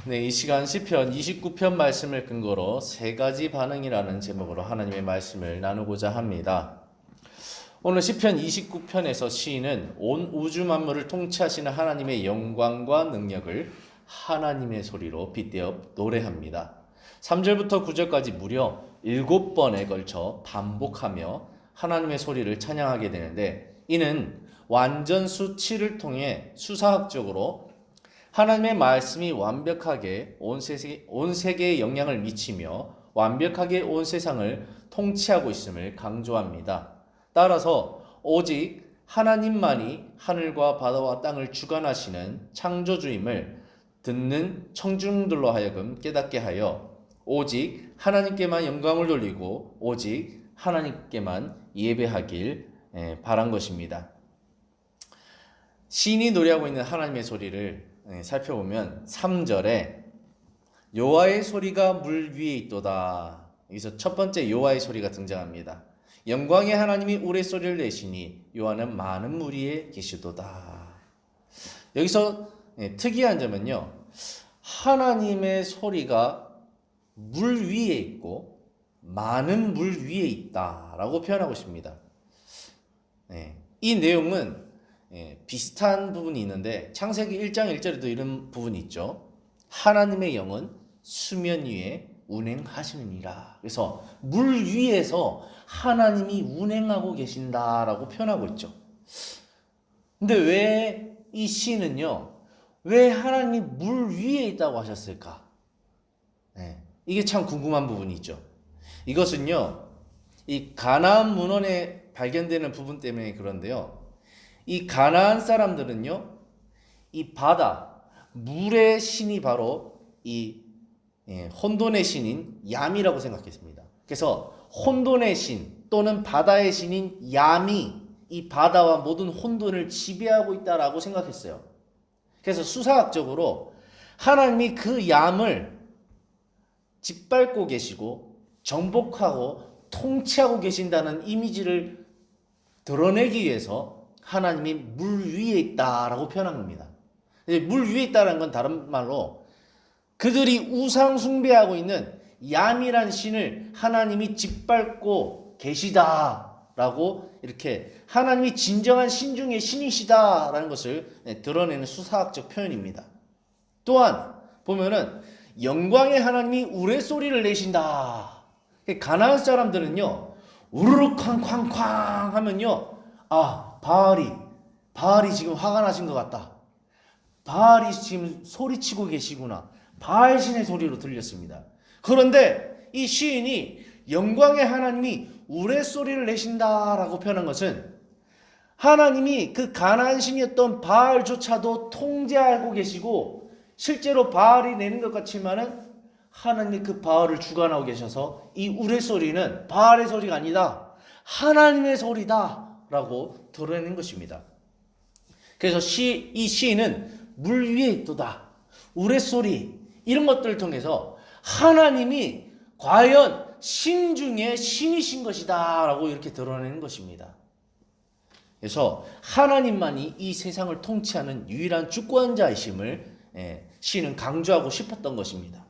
네, 이 시간 시편 29편 말씀을 근거로 세 가지 반응이라는 제목으로 하나님의 말씀을 나누고자 합니다. 오늘 시편 29편에서 시인은 온 우주 만물을 통치하시는 하나님의 영광과 능력을 하나님의 소리로 빗대어 노래합니다. 3절부터 9절까지 무려 7번에 걸쳐 반복하며 하나님의 소리를 찬양하게 되는데, 이는 완전 수치를 통해 수사학적으로 하나님의 말씀이 완벽하게 온 세계에 영향을 미치며 완벽하게 온 세상을 통치하고 있음을 강조합니다. 따라서 오직 하나님만이 하늘과 바다와 땅을 주관하시는 창조주임을 듣는 청중들로 하여금 깨닫게 하여 오직 하나님께만 영광을 돌리고 오직 하나님께만 예배하길 바란 것입니다. 시인이 노래하고 있는 하나님의 소리를 살펴보면 3절에 여호와의 소리가 물 위에 있도다. 여기서 첫 번째 여호와의 소리가 등장합니다. 영광의 하나님이 우레소리를 내시니 여호와는 많은 물 위에 계시도다. 여기서 특이한 점은요, 하나님의 소리가 물 위에 있고 많은 물 위에 있다라고 표현하고 있습니다. 이 내용은 비슷한 부분이 있는데 창세기 1장 1절에도 이런 부분이 있죠. 하나님의 영은 수면 위에 운행하시느니라. 그래서 물 위에서 하나님이 운행하고 계신다라고 표현하고 있죠. 근데 왜 이 시는요, 왜 하나님이 물 위에 있다고 하셨을까? 이게 참 궁금한 부분이 있죠. 이것은요, 이 가나안 문헌에 발견되는 부분 때문에 그런데요, 이 가나안 사람들은요, 이 바다, 물의 신이 바로 이 혼돈의 신인 얌이라고 생각했습니다. 그래서 혼돈의 신 또는 바다의 신인 얌이 이 바다와 모든 혼돈을 지배하고 있다라고 생각했어요. 그래서 수사학적으로 하나님이 그 얌을 짓밟고 계시고 정복하고 통치하고 계신다는 이미지를 드러내기 위해서 하나님이 물 위에 있다라고 표현한 겁니다. 물 위에 있다는 건 다른 말로 그들이 우상 숭배하고 있는 얌이란 신을 하나님이 짓밟고 계시다라고, 이렇게 하나님이 진정한 신 중에 신이시다라는 것을 드러내는 수사학적 표현입니다. 또한 보면은 영광의 하나님이 우레소리를 내신다. 가나안 사람들은요, 우르르 쾅쾅쾅 하면요, 바알이 지금 화가 나신 것 같다. 바알이 지금 소리치고 계시구나. 바알 신의 소리로 들렸습니다. 그런데 이 시인이 영광의 하나님이 우레소리를 내신다라고 표현한 것은 하나님이 그 가나안 신이었던 바알조차도 통제하고 계시고, 실제로 바알이 내는 것 같지만은 하나님이 그 바알을 주관하고 계셔서 이 우레소리는 바알의 소리가 아니다, 하나님의 소리다 라고 드러내는 것입니다. 그래서 이 시인은 물 위에 있도다, 우레소리, 이런 것들을 통해서 하나님이 과연 신 중에 신이신 것이다 라고 이렇게 드러내는 것입니다. 그래서 하나님만이 이 세상을 통치하는 유일한 주권자이심을 시인은 강조하고 싶었던 것입니다.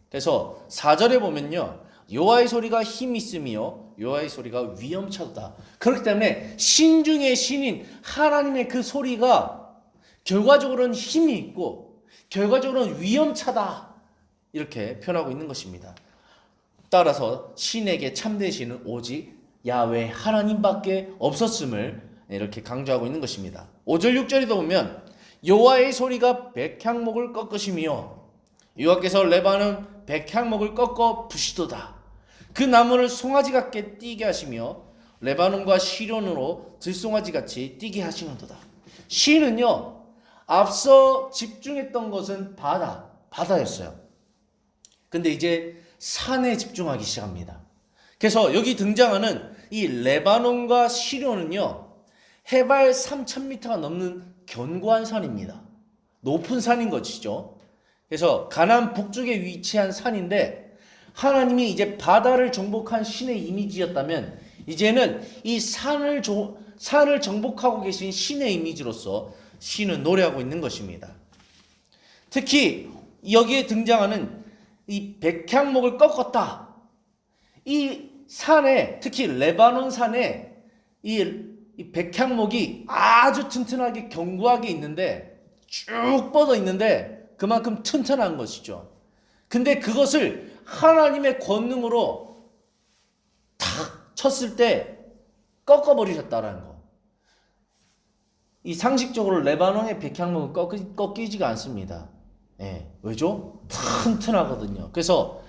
그래서 4절에 보면요, 여호와의 소리가 힘 있으며 여호와의 소리가 위엄차다. 그렇기 때문에 신 중에 신인 하나님의 그 소리가 결과적으로는 힘이 있고 결과적으로는 위엄차다, 이렇게 표현하고 있는 것입니다. 따라서 신에게 참된 신은 오직 야훼 하나님밖에 없었음을 이렇게 강조하고 있는 것입니다. 5절 6절에도 보면 여호와의 소리가 백향목을 꺾으시며 여호와께서 레바논 백향목을 꺾어 부시도다. 그 나무를 송아지 같게 뛰게 하시며 레바논과 시련으로 들송아지 같이 뛰게 하시는도다. 시는요, 앞서 집중했던 것은 바다였어요. 근데 이제 산에 집중하기 시작합니다. 그래서 여기 등장하는 이 레바논과 시련은요, 해발 3,000m가 넘는 견고한 산입니다. 높은 산인 것이죠. 그래서 가나안 북쪽에 위치한 산인데, 하나님이 이제 바다를 정복한 신의 이미지였다면 이제는 이 산을 정복하고 계신 신의 이미지로서 신은 노래하고 있는 것입니다. 특히 여기에 등장하는 이 백향목을 꺾었다. 이 산에, 특히 레바논 산에 이 백향목이 아주 튼튼하게 견고하게 있는데, 쭉 뻗어 있는데 그만큼 튼튼한 것이죠. 근데 그것을 하나님의 권능으로 탁 쳤을 때 꺾어버리셨다라는 거. 이 상식적으로 레바논의 백향목은 꺾이지가 않습니다. 왜죠? 튼튼하거든요. 그래서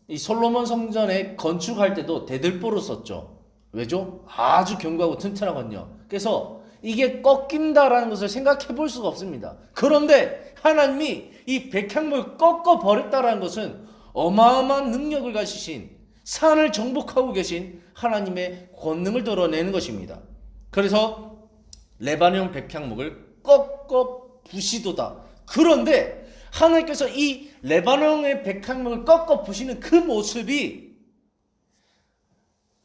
이 솔로몬 성전에 건축할 때도 대들보를 썼죠. 왜죠? 아주 견고하고 튼튼하거든요. 그래서 이게 꺾인다라는 것을 생각해 볼 수가 없습니다. 그런데 하나님이 이 백향목을 꺾어 버렸다라는 것은 어마어마한 능력을 가지신, 산을 정복하고 계신 하나님의 권능을 드러내는 것입니다. 그래서 레바논 백향목을 꺾어 부시도다. 그런데 하나님께서 이 레바논의 백향목을 꺾어 부시는 그 모습이,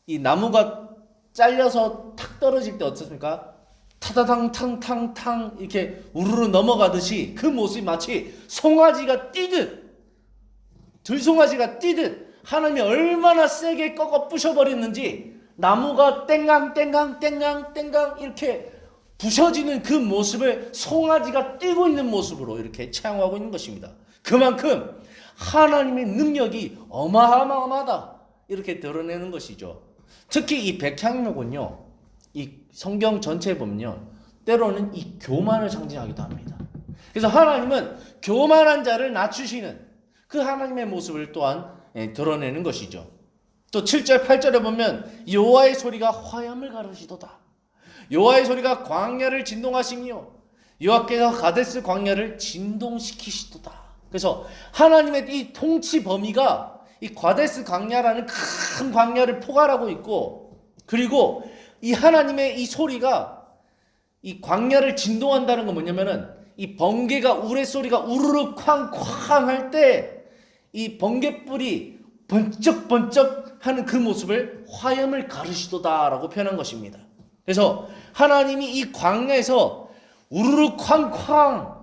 이 나무가 잘려서 탁 떨어질 때 어떻습니까? 타다당 탕탕탕 이렇게 우르르 넘어가듯이 그 모습이 마치 송아지가 뛰듯, 들송아지가 뛰듯 하나님이 얼마나 세게 꺾어 부셔버렸는지 나무가 땡강 땡강 땡강 땡강 이렇게 부셔지는 그 모습을 송아지가 뛰고 있는 모습으로 이렇게 체험하고 있는 것입니다. 그만큼 하나님의 능력이 어마어마하다 이렇게 드러내는 것이죠. 특히 이 백향목은요, 이 성경 전체에 보면요, 때로는 이 교만을 상징하기도 합니다. 그래서 하나님은 교만한 자를 낮추시는 그 하나님의 모습을 또한 드러내는 것이죠. 또 7절 8절에 보면 여호와의 소리가 화염을 가르시도다. 여호와의 소리가 광야를 진동하시며 여호와께서 가데스 광야를 진동시키시도다. 그래서 하나님의 이 통치 범위가 이 가데스 광야라는 큰 광야를 포괄하고 있고, 그리고 이 하나님의 이 소리가 이 광야를 진동한다는 건 뭐냐면은 이 번개가, 우레소리가 우르르 쾅쾅 할 때 이 번개불이 번쩍번쩍 하는 그 모습을 화염을 가르시도다라고 표현한 것입니다. 그래서 하나님이 이 광야에서 우르르 쾅쾅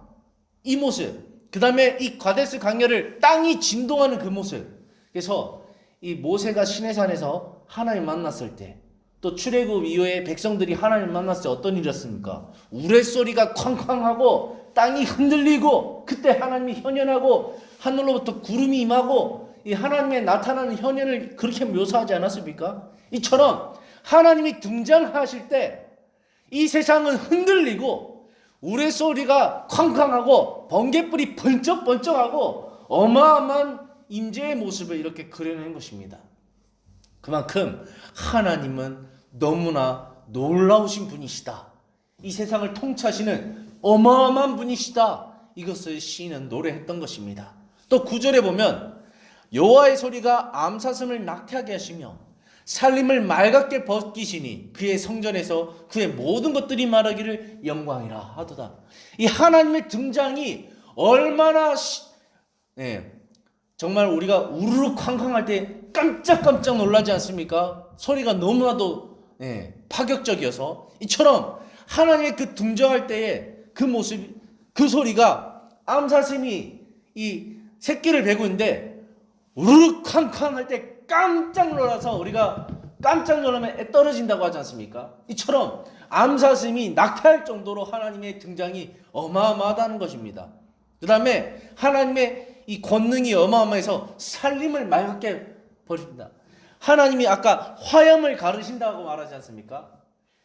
이 모습, 그 다음에 이 가데스 광야를 땅이 진동하는 그 모습. 그래서 이 모세가 시내산에서 하나님 만났을 때, 또 출애굽 이후에 백성들이 하나님 만났을 때 어떤 일이었습니까? 우레소리가 쾅쾅하고 땅이 흔들리고, 그때 하나님이 현현하고 하늘로부터 구름이 임하고 이 하나님의 나타나는 현현을 그렇게 묘사하지 않았습니까? 이처럼 하나님이 등장하실 때 이 세상은 흔들리고 우레소리가 쾅쾅하고 번개불이 번쩍번쩍하고 어마어마한 임재의 모습을 이렇게 그려낸 것입니다. 그만큼 하나님은 너무나 놀라우신 분이시다. 이 세상을 통치하시는 어마어마한 분이시다. 이것을 시인은 노래했던 것입니다. 또 9절에 보면 여호와의 소리가 암사슴을 낙태하게 하시며 살림을 맑게 벗기시니 그의 성전에서 그의 모든 것들이 말하기를 영광이라 하도다. 이 하나님의 등장이 얼마나 정말 우리가 우르르 쾅쾅할 때 깜짝깜짝 놀라지 않습니까? 소리가 너무나도 파격적이어서, 이처럼 하나님의 그 등장할 때의 그 모습, 그 소리가 암사슴이 이 새끼를 베고 있는데 우르르 쾅쾅 할 때 깜짝 놀라서 우리가 깜짝 놀라면 애 떨어진다고 하지 않습니까? 이처럼 암사슴이 낙태할 정도로 하나님의 등장이 어마어마하다는 것입니다. 그 다음에 하나님의 이 권능이 어마어마해서 살림을 맑게 버립니다. 하나님이 아까 화염을 가르신다고 말하지 않습니까?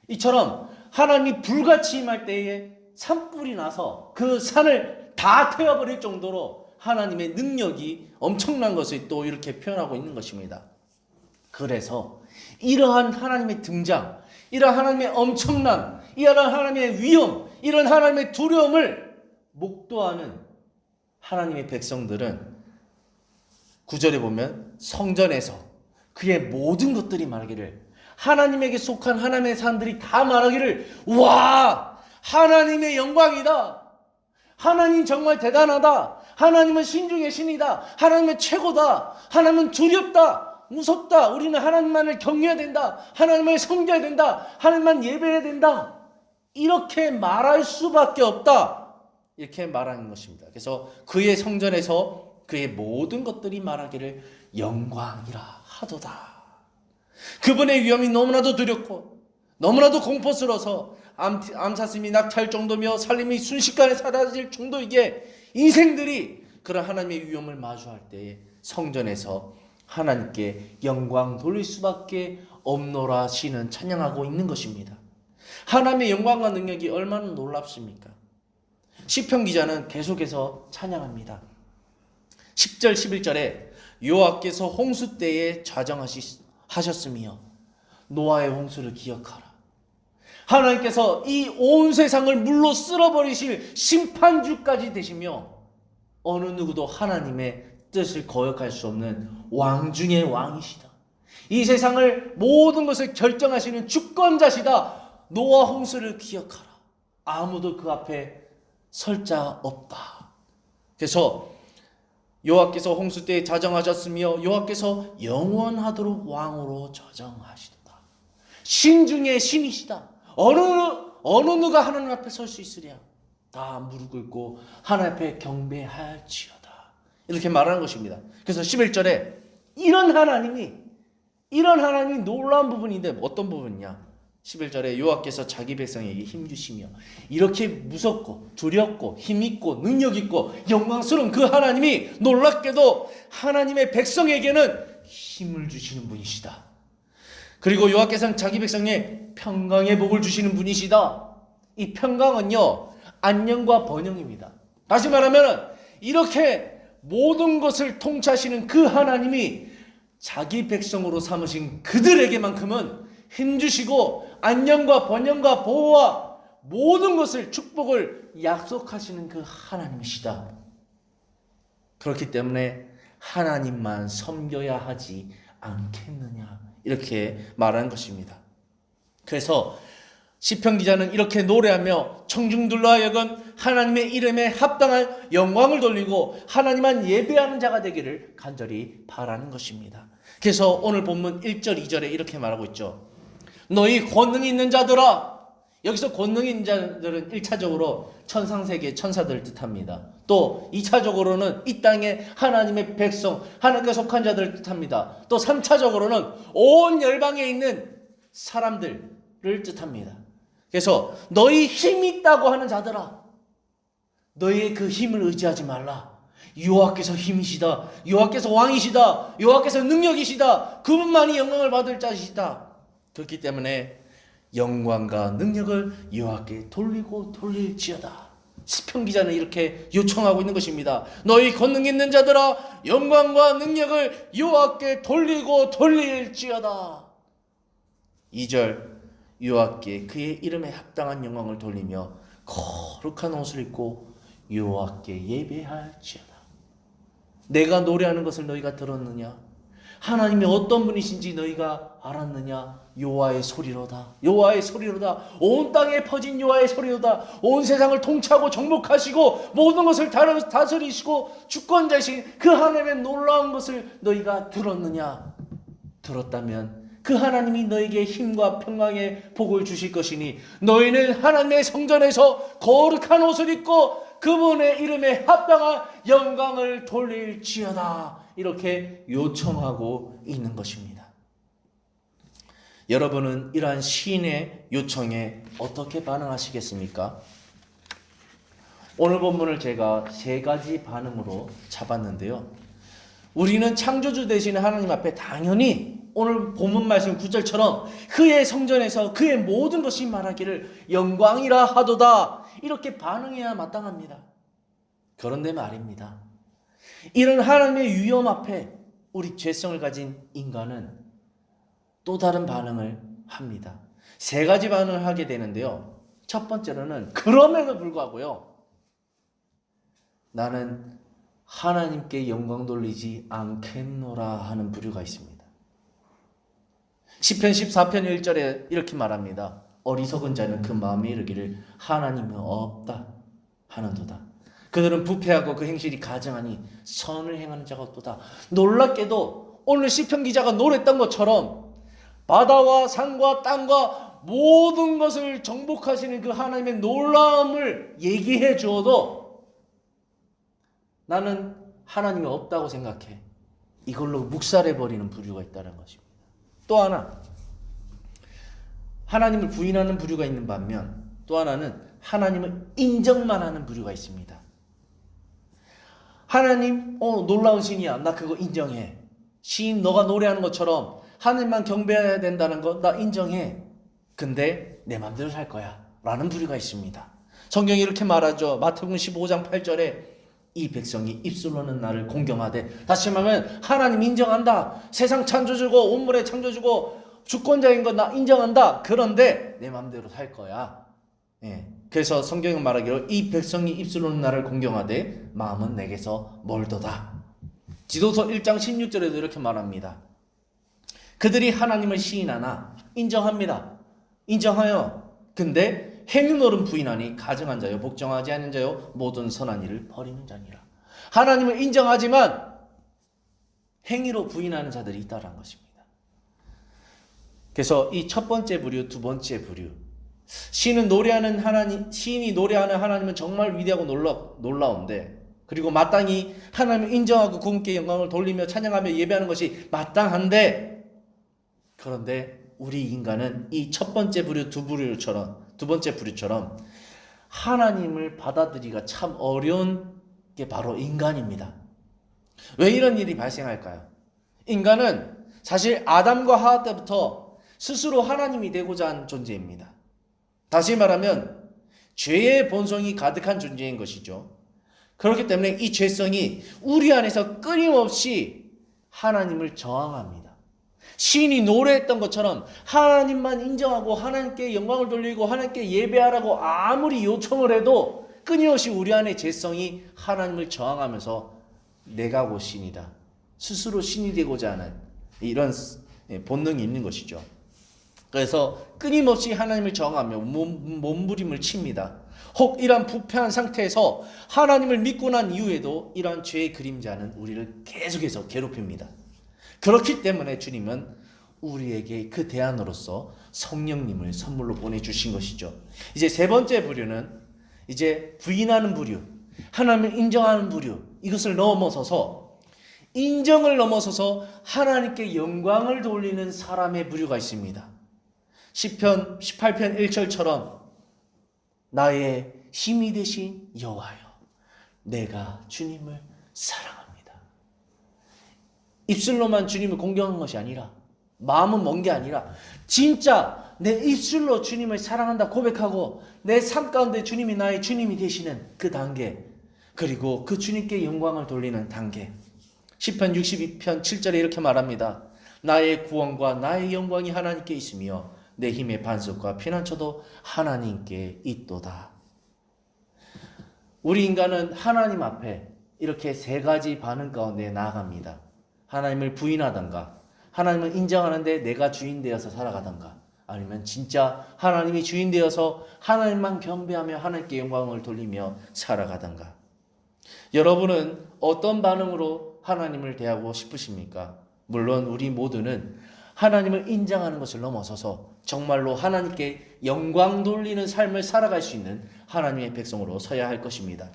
이처럼 하나님이 불같이 임할 때에 산불이 나서 그 산을 다 태워버릴 정도로 하나님의 능력이 엄청난 것을 또 이렇게 표현하고 있는 것입니다. 그래서 이러한 하나님의 등장, 이러한 하나님의 엄청남, 이러한 하나님의 위엄, 이런 하나님의 두려움을 목도하는 하나님의 백성들은 9절에 보면 성전에서 그의 모든 것들이 말하기를, 하나님에게 속한 하나님의 사람들이 다 말하기를, 와, 하나님의 영광이다. 하나님 정말 대단하다. 하나님은 신중의 신이다. 하나님은 최고다. 하나님은 두렵다. 무섭다. 우리는 하나님만을 경외해야 된다. 하나님을 섬겨야 된다. 하나님만 예배해야 된다. 이렇게 말할 수밖에 없다. 이렇게 말하는 것입니다. 그래서 그의 성전에서 그의 모든 것들이 말하기를 영광이라 하도다. 그분의 위험이 너무나도 두렵고 너무나도 공포스러워서 암사슴이 낙찰 정도며 살림이 순식간에 사라질 정도이기에 인생들이 그런 하나님의 위험을 마주할 때에 성전에서 하나님께 영광 돌릴 수밖에 없노라 시는 찬양하고 있는 것입니다. 하나님의 영광과 능력이 얼마나 놀랍습니까? 시편 기자는 계속해서 찬양합니다. 10절 11절에 여호와께서 홍수 때에 좌정하셨으며 노아의 홍수를 기억하라. 하나님께서 이 온 세상을 물로 쓸어버리실 심판주까지 되시며 어느 누구도 하나님의 뜻을 거역할 수 없는 왕 중의 왕이시다. 이 세상을 모든 것을 결정하시는 주권자시다. 노아 홍수를 기억하라. 아무도 그 앞에 설 자 없다. 그래서 여호와께서 홍수 때에 자정하셨으며 여호와께서 영원하도록 왕으로 저정하시도다. 신 중에 신이시다. 어느 누가 하나님 앞에 설 수 있으랴. 다 무릎 꿇고 하나님 앞에 경배할지어다. 이렇게 말하는 것입니다. 그래서 11절에 이런 하나님이 놀라운 부분인데 어떤 부분이냐? 11절에 여호와께서 자기 백성에게 힘주시며 이렇게 무섭고 두렵고 힘있고 능력있고 영광스러운 그 하나님이 놀랍게도 하나님의 백성에게는 힘을 주시는 분이시다. 그리고 여호와께서는 자기 백성에 평강의 복을 주시는 분이시다. 이 평강은요, 안녕과 번영입니다. 다시 말하면 이렇게 모든 것을 통치하시는 그 하나님이 자기 백성으로 삼으신 그들에게만큼은 힘주시고 안녕과 번영과 보호와 모든 것을 축복을 약속하시는 그 하나님이시다. 그렇기 때문에 하나님만 섬겨야 하지 않겠느냐 이렇게 말하는 것입니다. 그래서 시편 기자는 이렇게 노래하며 청중들로 하여금 하나님의 이름에 합당한 영광을 돌리고 하나님만 예배하는 자가 되기를 간절히 바라는 것입니다. 그래서 오늘 본문 1절 2절에 이렇게 말하고 있죠. 너희 권능이 있는 자들아. 여기서 권능이 있는 자들은 1차적으로 천상세계 천사들을 뜻합니다. 또 2차적으로는 이 땅의 하나님의 백성, 하나님께 속한 자들을 뜻합니다. 또 3차적으로는 온 열방에 있는 사람들을 뜻합니다. 그래서 너희 힘이 있다고 하는 자들아, 너희의 그 힘을 의지하지 말라. 여호와께서 힘이시다. 여호와께서 왕이시다. 여호와께서 능력이시다. 그분만이 영광을 받을 자시다. 그렇기 때문에 영광과 능력을 여호와께 돌리고 돌릴지어다. 시편 기자는 이렇게 요청하고 있는 것입니다. 너희 권능 있는 자들아, 영광과 능력을 여호와께 돌리고 돌릴지어다. 2절 여호와께 그의 이름에 합당한 영광을 돌리며 거룩한 옷을 입고 여호와께 예배할지어다. 내가 노래하는 것을 너희가 들었느냐? 하나님이 어떤 분이신지 너희가 알았느냐? 여호와의 소리로다. 여호와의 소리로다. 온 땅에 퍼진 여호와의 소리로다. 온 세상을 통치하고 정복하시고 모든 것을 다스리시고 주권자이신 그 하나님의 놀라운 것을 너희가 들었느냐? 들었다면 그 하나님이 너에게 힘과 평강의 복을 주실 것이니 너희는 하나님의 성전에서 거룩한 옷을 입고 그분의 이름에 합당한 영광을 돌릴지어다. 이렇게 요청하고 있는 것입니다. 여러분은 이러한 시인의 요청에 어떻게 반응하시겠습니까? 오늘 본문을 제가 세 가지 반응으로 잡았는데요. 우리는 창조주 되시는 하나님 앞에 당연히 오늘 본문 말씀 9절처럼 그의 성전에서 그의 모든 것이 말하기를 영광이라 하도다 이렇게 반응해야 마땅합니다. 그런데 말입니다. 이런 하나님의 위엄 앞에 우리 죄성을 가진 인간은 또 다른 반응을 합니다. 세 가지 반응을 하게 되는데요. 첫 번째로는 그럼에도 불구하고요. 나는 하나님께 영광 돌리지 않겠노라 하는 부류가 있습니다. 시편 14편 1절에 이렇게 말합니다. 어리석은 자는 그 마음에 이르기를 하나님은 없다 하는도다. 그들은 부패하고 그 행실이 가증하니 선을 행하는 자가 없도다. 놀랍게도 오늘 시편 기자가 노래했던 것처럼 바다와 산과 땅과 모든 것을 정복하시는 그 하나님의 놀라움을 얘기해 주어도 나는 하나님이 없다고 생각해. 이걸로 묵살해버리는 부류가 있다는 것입니다. 또 하나, 하나님을 부인하는 부류가 있는 반면 또 하나는 하나님을 인정만 하는 부류가 있습니다. 하나님, 놀라운 신이야. 나 그거 인정해. 신, 너가 노래하는 것처럼 하나님만 경배해야 된다는 거 나 인정해. 근데 내 맘대로 살 거야. 라는 부류가 있습니다. 성경이 이렇게 말하죠. 마태복음 15장 8절에 이 백성이 입술로는 나를 공경하되, 다시 말하면 하나님 인정한다. 세상 창조주고 온물에 창조주고 주권자인 거 나 인정한다. 그런데 내 맘대로 살 거야. 예. 그래서 성경은 말하기로 이 백성이 입술로는 나를 공경하되 마음은 내게서 멀도다. 지도서 1장 16절에도 이렇게 말합니다. 그들이 하나님을 시인하나 인정합니다. 인정하여 근데 행위노름 부인하니 가증한 자요 복종하지 않는 자요 모든 선한 일을 버리는 자니라. 하나님을 인정하지만 행위로 부인하는 자들이 있다는 것입니다. 그래서 이 첫 번째 부류, 두 번째 부류, 시인이 노래하는 하나님은 정말 위대하고 놀라운데, 그리고 마땅히 하나님을 인정하고 그분께 영광을 돌리며 찬양하며 예배하는 것이 마땅한데, 그런데 우리 인간은 이 첫 번째 부류, 두 번째 부류처럼 하나님을 받아들이기가 참 어려운 게 바로 인간입니다. 왜 이런 일이 발생할까요? 인간은 사실 아담과 하와 때부터 스스로 하나님이 되고자 한 존재입니다. 다시 말하면 죄의 본성이 가득한 존재인 것이죠. 그렇기 때문에 이 죄성이 우리 안에서 끊임없이 하나님을 저항합니다. 시인이 노래했던 것처럼 하나님만 인정하고 하나님께 영광을 돌리고 하나님께 예배하라고 아무리 요청을 해도 끊임없이 우리 안의 죄성이 하나님을 저항하면서 내가 곧 신이다. 스스로 신이 되고자 하는 이런 본능이 있는 것이죠. 그래서 끊임없이 하나님을 저항하며 몸부림을 칩니다. 혹 이러한 부패한 상태에서 하나님을 믿고 난 이후에도 이러한 죄의 그림자는 우리를 계속해서 괴롭힙니다. 그렇기 때문에 주님은 우리에게 그 대안으로서 성령님을 선물로 보내주신 것이죠. 이제 세 번째 부류는 이제 부인하는 부류, 하나님을 인정하는 부류, 이것을 넘어서서 인정을 넘어서서 하나님께 영광을 돌리는 사람의 부류가 있습니다. 시편 18편 1절처럼 나의 힘이 되신 여호와여, 내가 주님을 사랑합니다. 입술로만 주님을 공경한 것이 아니라, 마음은 먼 게 아니라 진짜 내 입술로 주님을 사랑한다 고백하고 내 삶 가운데 주님이 나의 주님이 되시는 그 단계, 그리고 그 주님께 영광을 돌리는 단계. 시편 62편 7절에 이렇게 말합니다. 나의 구원과 나의 영광이 하나님께 있으며 내 힘의 반석과 피난처도 하나님께 있도다. 우리 인간은 하나님 앞에 이렇게 세 가지 반응 가운데 나아갑니다. 하나님을 부인하던가, 하나님을 인정하는데 내가 주인 되어서 살아가던가, 아니면 진짜 하나님이 주인 되어서 하나님만 경배하며 하나님께 영광을 돌리며 살아가던가. 여러분은 어떤 반응으로 하나님을 대하고 싶으십니까? 물론 우리 모두는 하나님을 인정하는 것을 넘어서서 정말로 하나님께 영광 돌리는 삶을 살아갈 수 있는 하나님의 백성으로 서야 할 것입니다.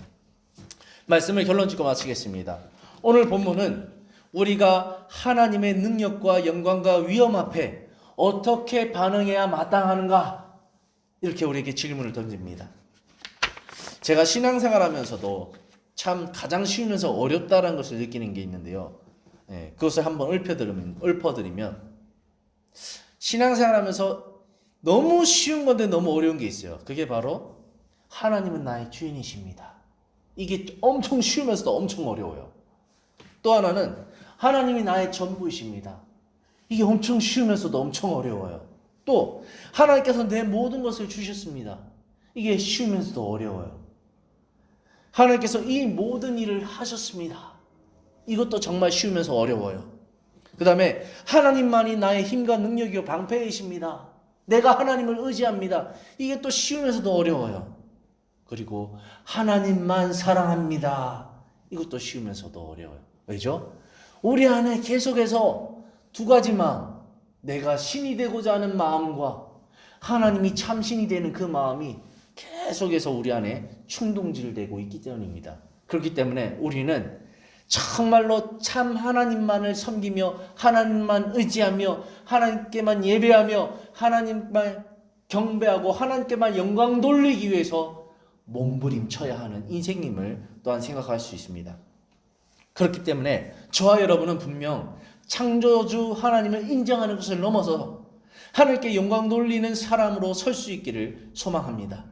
말씀을 결론 짓고 마치겠습니다. 오늘 본문은 우리가 하나님의 능력과 영광과 위엄 앞에 어떻게 반응해야 마땅하는가, 이렇게 우리에게 질문을 던집니다. 제가 신앙생활 하면서도 참 가장 쉬우면서 어렵다는 것을 느끼는 게 있는데요. 그것을 한번 읊어드리면 신앙생활 하면서 너무 쉬운 건데 너무 어려운 게 있어요. 그게 바로 하나님은 나의 주인이십니다. 이게 엄청 쉬우면서도 엄청 어려워요. 또 하나는 하나님이 나의 전부이십니다. 이게 엄청 쉬우면서도 엄청 어려워요. 또 하나님께서 내 모든 것을 주셨습니다. 이게 쉬우면서도 어려워요. 하나님께서 이 모든 일을 하셨습니다. 이것도 정말 쉬우면서 어려워요. 그 다음에 하나님만이 나의 힘과 능력이요 방패이십니다. 내가 하나님을 의지합니다. 이게 또 쉬우면서도 어려워요. 그리고 하나님만 사랑합니다. 이것도 쉬우면서도 어려워요. 왜죠? 우리 안에 계속해서 두 가지 마음, 내가 신이 되고자 하는 마음과 하나님이 참 신이 되는 그 마음이 계속해서 우리 안에 충동질되고 있기 때문입니다. 그렇기 때문에 우리는 정말로 참 하나님만을 섬기며 하나님만 의지하며 하나님께만 예배하며 하나님만 경배하고 하나님께만 영광 돌리기 위해서 몸부림쳐야 하는 인생임을 또한 생각할 수 있습니다. 그렇기 때문에 저와 여러분은 분명 창조주 하나님을 인정하는 것을 넘어서 하나님께 영광 돌리는 사람으로 설 수 있기를 소망합니다.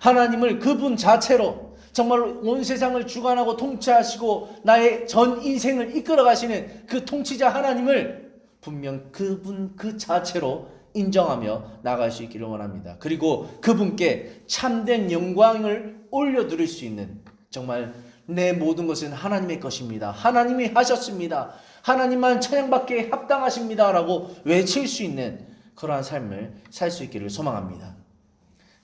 하나님을 그분 자체로 정말로 온 세상을 주관하고 통치하시고 나의 전 인생을 이끌어 가시는 그 통치자 하나님을 분명 그분 그 자체로 인정하며 나갈 수 있기를 원합니다. 그리고 그분께 참된 영광을 올려드릴 수 있는, 정말 내 모든 것은 하나님의 것입니다, 하나님이 하셨습니다, 하나님만 찬양받기에 합당하십니다 라고 외칠 수 있는 그러한 삶을 살 수 있기를 소망합니다.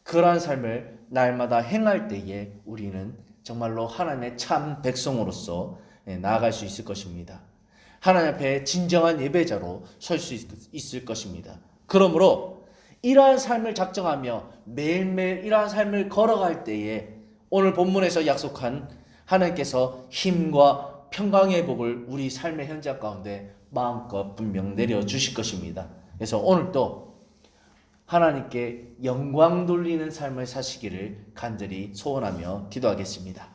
그러한 삶을 날마다 행할 때에 우리는 정말로 하나님의 참 백성으로서 나아갈 수 있을 것입니다. 하나님 앞에 진정한 예배자로 설 수 있을 것입니다. 그러므로 이러한 삶을 작정하며 매일매일 이러한 삶을 걸어갈 때에 오늘 본문에서 약속한 하나님께서 힘과 평강의 복을 우리 삶의 현장 가운데 마음껏 분명 내려주실 것입니다. 그래서 오늘도 하나님께 영광 돌리는 삶을 사시기를 간절히 소원하며 기도하겠습니다.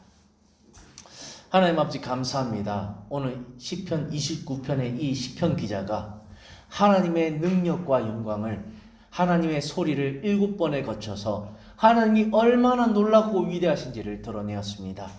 하나님 아버지 감사합니다. 오늘 시편 29편의 이 시편 기자가 하나님의 능력과 영광을, 하나님의 소리를 7번에 거쳐서 하나님이 얼마나 놀랍고 위대하신지를 드러내었습니다.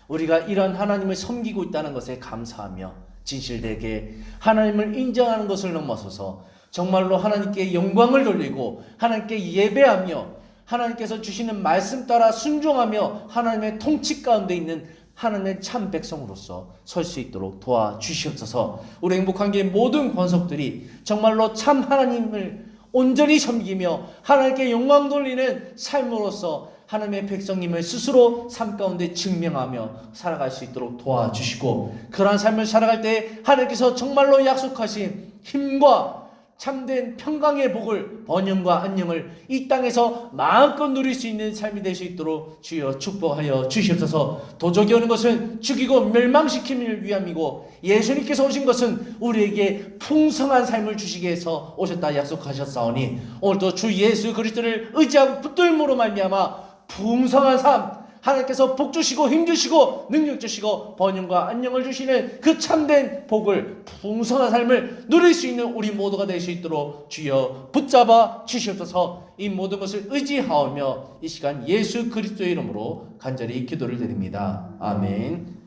우리가 이런 하나님을 섬기고 있다는 것에 감사하며 진실되게 하나님을 인정하는 것을 넘어서서 정말로 하나님께 영광을 돌리고 하나님께 예배하며 하나님께서 주시는 말씀 따라 순종하며 하나님의 통치 가운데 있는 하나님의 참 백성으로서 설 수 있도록 도와주시옵소서. 우리 행복한교회 모든 권속들이 정말로 참 하나님을 온전히 섬기며 하나님께 영광 돌리는 삶으로서 하나님의 백성님을 스스로 삶 가운데 증명하며 살아갈 수 있도록 도와주시고, 그러한 삶을 살아갈 때 하나님께서 정말로 약속하신 힘과 참된 평강의 복을, 번영과 안녕을 이 땅에서 마음껏 누릴 수 있는 삶이 될 수 있도록 주여 축복하여 주시옵소서. 도적이 오는 것은 죽이고 멸망시키기를 위함이고 예수님께서 오신 것은 우리에게 풍성한 삶을 주시기 위해서 오셨다 약속하셨사오니 오늘도 주 예수 그리스도를 의지하고 붙들므로 말미암아 풍성한 삶, 하나님께서 복 주시고 힘 주시고 능력 주시고 번영과 안녕을 주시는 그 참된 복을, 풍성한 삶을 누릴 수 있는 우리 모두가 될 수 있도록 주여 붙잡아 주시옵소서. 이 모든 것을 의지하오며 이 시간 예수 그리스도의 이름으로 간절히 기도를 드립니다. 아멘.